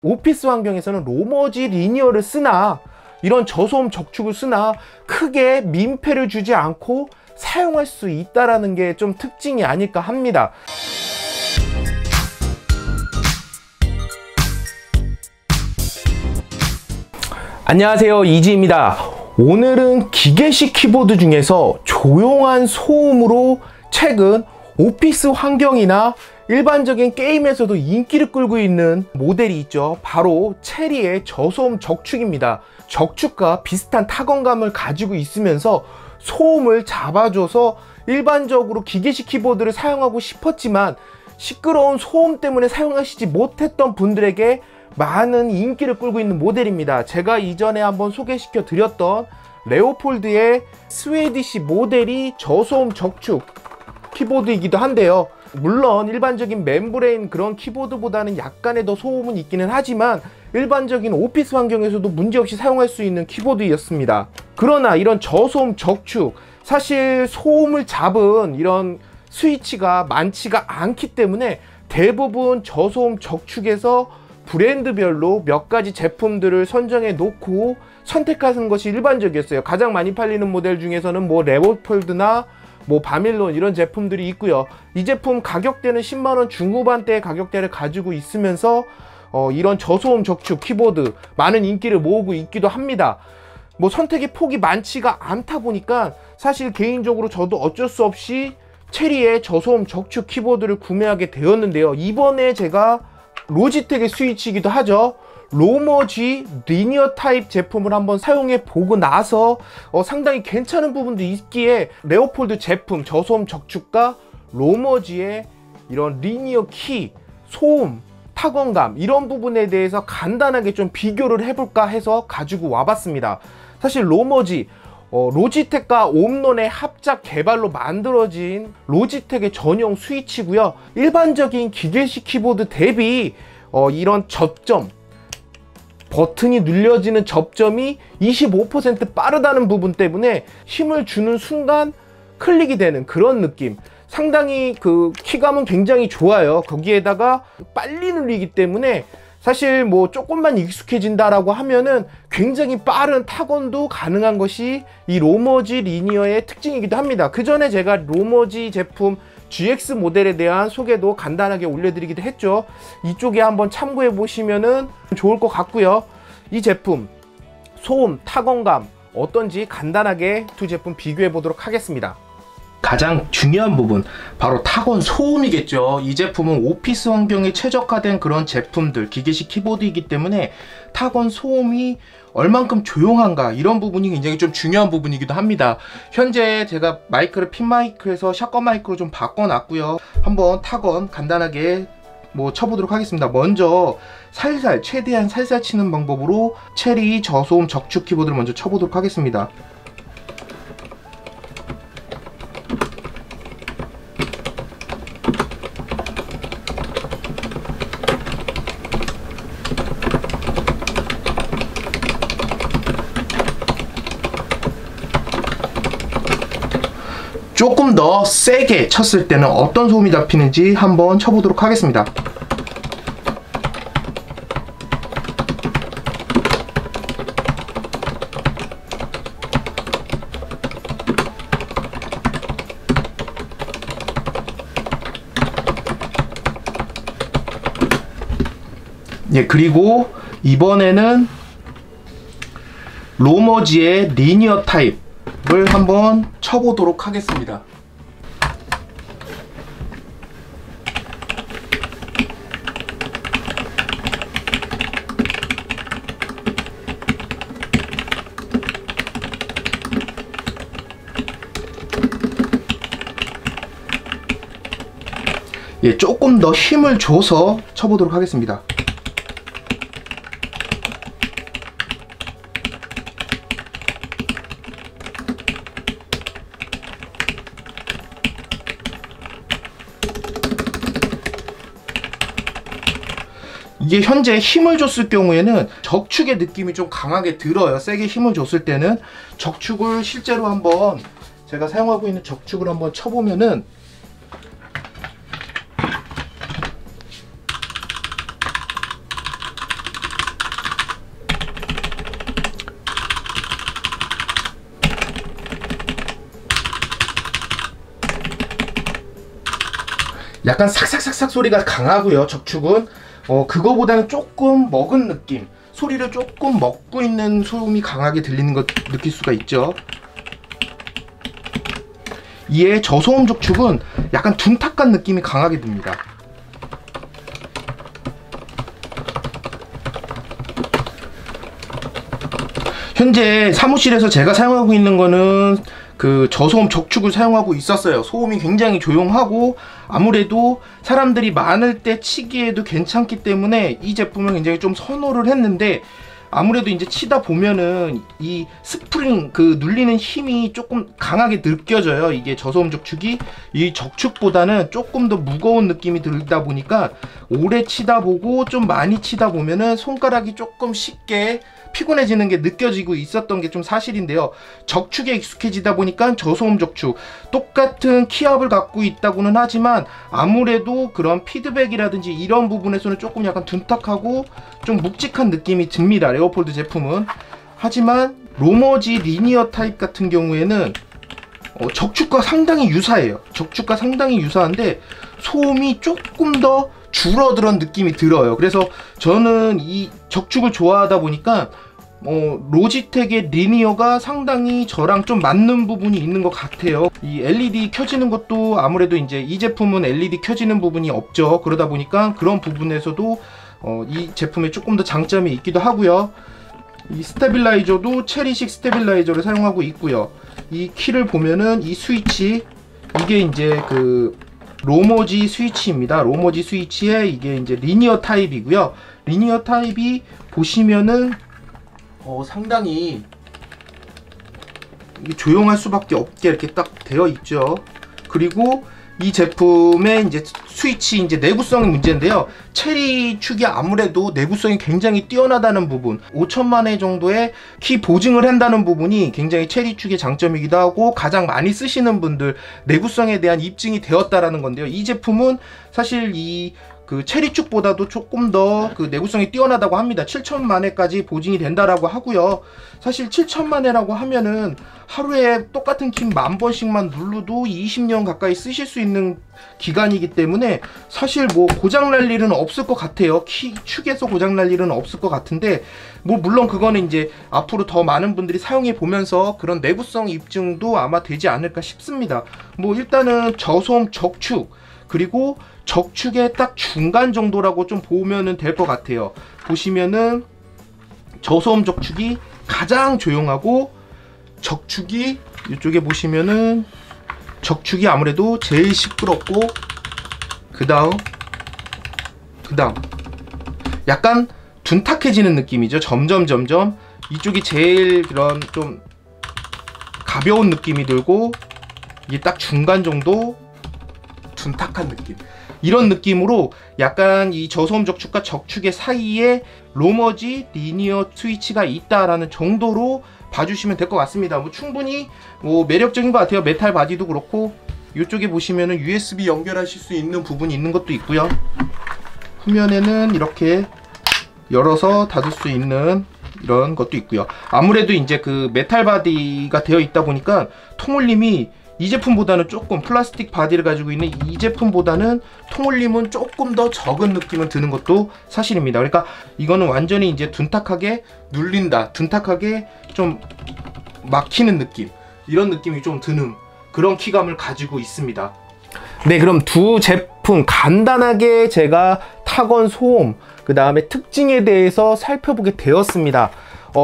오피스 환경에서는 로머지 리니어를 쓰나 이런 저소음 적축을 쓰나 크게 민폐를 주지 않고 사용할 수 있다라는 게 좀 특징이 아닐까 합니다. 안녕하세요, 이지입니다. 오늘은 기계식 키보드 중에서 조용한 소음으로 최근 오피스 환경이나 일반적인 게임에서도 인기를 끌고 있는 모델이 있죠. 바로 체리의 저소음 적축입니다. 적축과 비슷한 타건감을 가지고 있으면서 소음을 잡아줘서 일반적으로 기계식 키보드를 사용하고 싶었지만 시끄러운 소음 때문에 사용하시지 못했던 분들에게 많은 인기를 끌고 있는 모델입니다. 제가 이전에 한번 소개시켜 드렸던 레오폴드의 스웨디시 모델이 저소음 적축 키보드이기도 한데요. 물론 일반적인 멤브레인 그런 키보드보다는 약간의 더 소음은 있기는 하지만 일반적인 오피스 환경에서도 문제없이 사용할 수 있는 키보드였습니다. 그러나 이런 저소음 적축, 사실 소음을 잡은 이런 스위치가 많지가 않기 때문에 대부분 저소음 적축에서 브랜드별로 몇 가지 제품들을 선정해 놓고 선택하는 것이 일반적이었어요. 가장 많이 팔리는 모델 중에서는 뭐 레오폴드나 뭐 바밀론 이런 제품들이 있고요. 이 제품 가격대는 10만원 중후반대의 가격대를 가지고 있으면서 이런 저소음 적축 키보드 많은 인기를 모으고 있기도 합니다. 뭐 선택의 폭이 많지가 않다 보니까 사실 개인적으로 저도 어쩔 수 없이 체리의 저소음 적축 키보드를 구매하게 되었는데요. 이번에 제가 로지텍의 스위치이기도 하죠. 로머지 리니어 타입 제품을 한번 사용해 보고 나서 상당히 괜찮은 부분도 있기에 레오폴드 제품 저소음 적축과 로머지의 이런 리니어 키, 소음, 타건감 이런 부분에 대해서 간단하게 좀 비교를 해볼까 해서 가지고 와봤습니다. 사실 로머지 로지텍과 옴론의 합작 개발로 만들어진 로지텍의 전용 스위치고요. 일반적인 기계식 키보드 대비 이런 접점, 버튼이 눌려지는 접점이 25% 빠르다는 부분 때문에 힘을 주는 순간 클릭이 되는 그런 느낌, 상당히 그 키감은 굉장히 좋아요. 거기에다가 빨리 눌리기 때문에 사실 뭐 조금만 익숙해진다라고 하면은 굉장히 빠른 타건도 가능한 것이 이 로머지 리니어의 특징이기도 합니다. 그 전에 제가 로머지 제품 GX 모델에 대한 소개도 간단하게 올려드리기도 했죠. 이쪽에 한번 참고해 보시면은 좋을 것 같고요. 이 제품 소음, 타건감 어떤지 간단하게 두 제품 비교해 보도록 하겠습니다. 가장 중요한 부분 바로 타건 소음이겠죠. 이 제품은 오피스 환경에 최적화된 그런 제품들, 기계식 키보드이기 때문에 타건 소음이 얼만큼 조용한가 이런 부분이 굉장히 좀 중요한 부분이기도 합니다. 현재 제가 마이크를 핀 마이크에서 샷건 마이크로 좀 바꿔놨고요. 한번 타건 간단하게 뭐 쳐보도록 하겠습니다. 먼저 살살, 최대한 살살 치는 방법으로 체리 저소음 적축 키보드를 먼저 쳐보도록 하겠습니다. 조금 더 세게 쳤을 때는 어떤 소음이 잡히는지 한번 쳐보도록 하겠습니다. 예, 그리고 이번에는 로머지의 리니어 타입을 한번 쳐보도록 하겠습니다. 예, 조금 더 힘을 줘서 쳐보도록 하겠습니다. 이게 현재 힘을 줬을 경우에는 적축의 느낌이 좀 강하게 들어요. 세게 힘을 줬을 때는. 적축을 실제로 한번 제가 사용하고 있는 적축을 한번 쳐보면은 약간 삭삭삭삭 소리가 강하고요. 적축은 그거보다는 조금 먹은 느낌, 소리를 조금 먹고 있는 소음이 강하게 들리는 것 느낄 수가 있죠. 이에 저소음 적축은 약간 둔탁한 느낌이 강하게 듭니다. 현재 사무실에서 제가 사용하고 있는 거는 그 저소음 적축을 사용하고 있었어요. 소음이 굉장히 조용하고 아무래도 사람들이 많을 때 치기에도 괜찮기 때문에 이 제품을 굉장히 좀 선호를 했는데, 아무래도 이제 치다 보면은 이 스프링 그 눌리는 힘이 조금 강하게 느껴져요. 이게 저소음 적축이 이 적축보다는 조금 더 무거운 느낌이 들다 보니까 오래 치다 보고 좀 많이 치다 보면은 손가락이 조금 쉽게 피곤해지는 게 느껴지고 있었던 게 좀 사실인데요. 적축에 익숙해지다 보니까 저소음 적축 똑같은 키압을 갖고 있다고는 하지만 아무래도 그런 피드백이라든지 이런 부분에서는 조금 약간 둔탁하고 좀 묵직한 느낌이 듭니다, 레오폴드 제품은. 하지만 로머지 리니어 타입 같은 경우에는 적축과 상당히 유사해요. 적축과 상당히 유사한데 소음이 조금 더 줄어드는 느낌이 들어요. 그래서 저는 이 적축을 좋아하다 보니까 로지텍의 리니어가 상당히 저랑 좀 맞는 부분이 있는 것 같아요. 이 LED 켜지는 것도 아무래도 이제 이 제품은 LED 켜지는 부분이 없죠. 그러다 보니까 그런 부분에서도 이 제품에 조금 더 장점이 있기도 하고요. 이 스테빌라이저도 체리식 스테빌라이저를 사용하고 있고요. 이 키를 보면은 이 스위치, 이게 이제 그 로머지 스위치입니다. 로머지 스위치에 이게 이제 리니어 타입이고요. 리니어 타입이 보시면은 상당히 조용할 수밖에 없게 이렇게 딱 되어 있죠. 그리고 이 제품의 이제 스위치 이제 내구성의 문제인데요. 체리 축이 아무래도 내구성이 굉장히 뛰어나다는 부분, 5천만 회 정도의 키 보증을 한다는 부분이 굉장히 체리 축의 장점이기도 하고 가장 많이 쓰시는 분들 내구성에 대한 입증이 되었다라는 건데요. 이 제품은 사실 그 체리축보다도 조금 더 그 내구성이 뛰어나다고 합니다. 7천만 회까지 보증이 된다라고 하고요. 사실 7천만 회라고 하면은 하루에 똑같은 키 10,000번씩만 눌러도 20년 가까이 쓰실 수 있는 기간이기 때문에 사실 뭐 고장날 일은 없을 것 같아요. 키 축에서 고장날 일은 없을 것 같은데, 뭐 물론 그거는 이제 앞으로 더 많은 분들이 사용해 보면서 그런 내구성 입증도 아마 되지 않을까 싶습니다. 뭐 일단은 저소음 적축, 그리고 적축의 딱 중간 정도라고 좀 보면은 될 것 같아요. 보시면은 저소음 적축이 가장 조용하고, 적축이 이쪽에 보시면은 적축이 아무래도 제일 시끄럽고, 그 다음 약간 둔탁해지는 느낌이죠. 점점 이쪽이 제일 그런 좀 가벼운 느낌이 들고, 이게 딱 중간 정도 둔탁한 느낌, 이런 느낌으로 약간 이 저소음 적축과 적축의 사이에 로머지 리니어 스위치가 있다라는 정도로 봐주시면 될 것 같습니다. 뭐 충분히 뭐 매력적인 것 같아요. 메탈 바디도 그렇고, 이쪽에 보시면은 USB 연결하실 수 있는 부분이 있는 것도 있고요. 후면에는 이렇게 열어서 닫을 수 있는 이런 것도 있고요. 아무래도 이제 그 메탈 바디가 되어 있다 보니까 통울림이 이 제품보다는 조금, 플라스틱 바디를 가지고 있는 이 제품보다는 통울림은 조금 더 적은 느낌은 드는 것도 사실입니다. 그러니까 이거는 완전히 이제 둔탁하게 눌린다, 둔탁하게 좀 막히는 느낌, 이런 느낌이 좀 드는 그런 키감을 가지고 있습니다. 네, 그럼 두 제품 간단하게 제가 타건 소음, 그 다음에 특징에 대해서 살펴보게 되었습니다.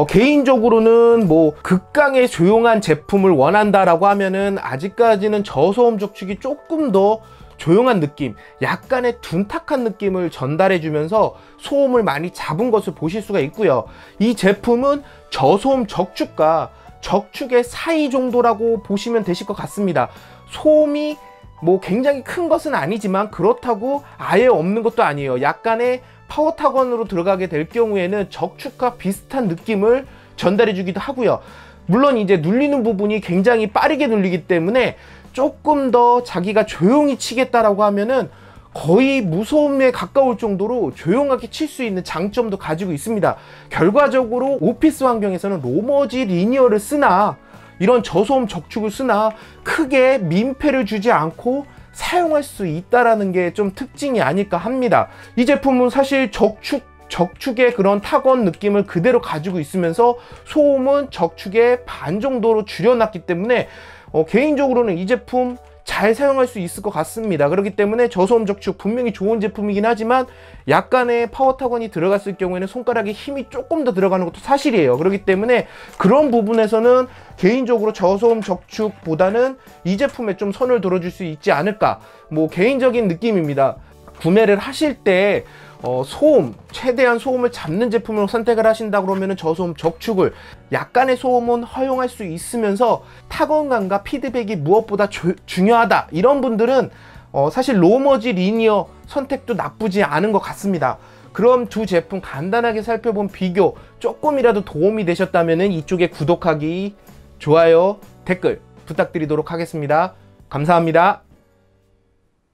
개인적으로는 뭐 극강의 조용한 제품을 원한다라고 하면은 아직까지는 저소음 적축이 조금 더 조용한 느낌, 약간의 둔탁한 느낌을 전달해 주면서 소음을 많이 잡은 것을 보실 수가 있고요. 이 제품은 저소음 적축과 적축의 사이 정도라고 보시면 되실 것 같습니다. 소음이 뭐 굉장히 큰 것은 아니지만 그렇다고 아예 없는 것도 아니에요. 약간의 파워 타건으로 들어가게 될 경우에는 적축과 비슷한 느낌을 전달해 주기도 하고요. 물론 이제 눌리는 부분이 굉장히 빠르게 눌리기 때문에 조금 더 자기가 조용히 치겠다라고 하면은 거의 무소음에 가까울 정도로 조용하게 칠 수 있는 장점도 가지고 있습니다. 결과적으로 오피스 환경에서는 로머지 리니어를 쓰나 이런 저소음 적축을 쓰나 크게 민폐를 주지 않고 사용할 수 있다라는 게 좀 특징이 아닐까 합니다. 이 제품은 사실 적축의 그런 타건 느낌을 그대로 가지고 있으면서 소음은 적축의 반 정도로 줄여놨기 때문에 개인적으로는 이 제품 잘 사용할 수 있을 것 같습니다. 그렇기 때문에 저소음 적축 분명히 좋은 제품이긴 하지만 약간의 파워 타건이 들어갔을 경우에는 손가락에 힘이 조금 더 들어가는 것도 사실이에요. 그렇기 때문에 그런 부분에서는 개인적으로 저소음 적축보다는 이 제품에 좀 선을 들어줄 수 있지 않을까, 뭐 개인적인 느낌입니다. 구매를 하실 때 최대한 소음을 잡는 제품으로 선택을 하신다 그러면은 저소음 적축을, 약간의 소음은 허용할 수 있으면서 타건감과 피드백이 무엇보다 중요하다 이런 분들은 사실 로머지 리니어 선택도 나쁘지 않은 것 같습니다. 그럼 두 제품 간단하게 살펴본 비교 조금이라도 도움이 되셨다면은 이쪽에 구독하기, 좋아요, 댓글 부탁드리도록 하겠습니다. 감사합니다.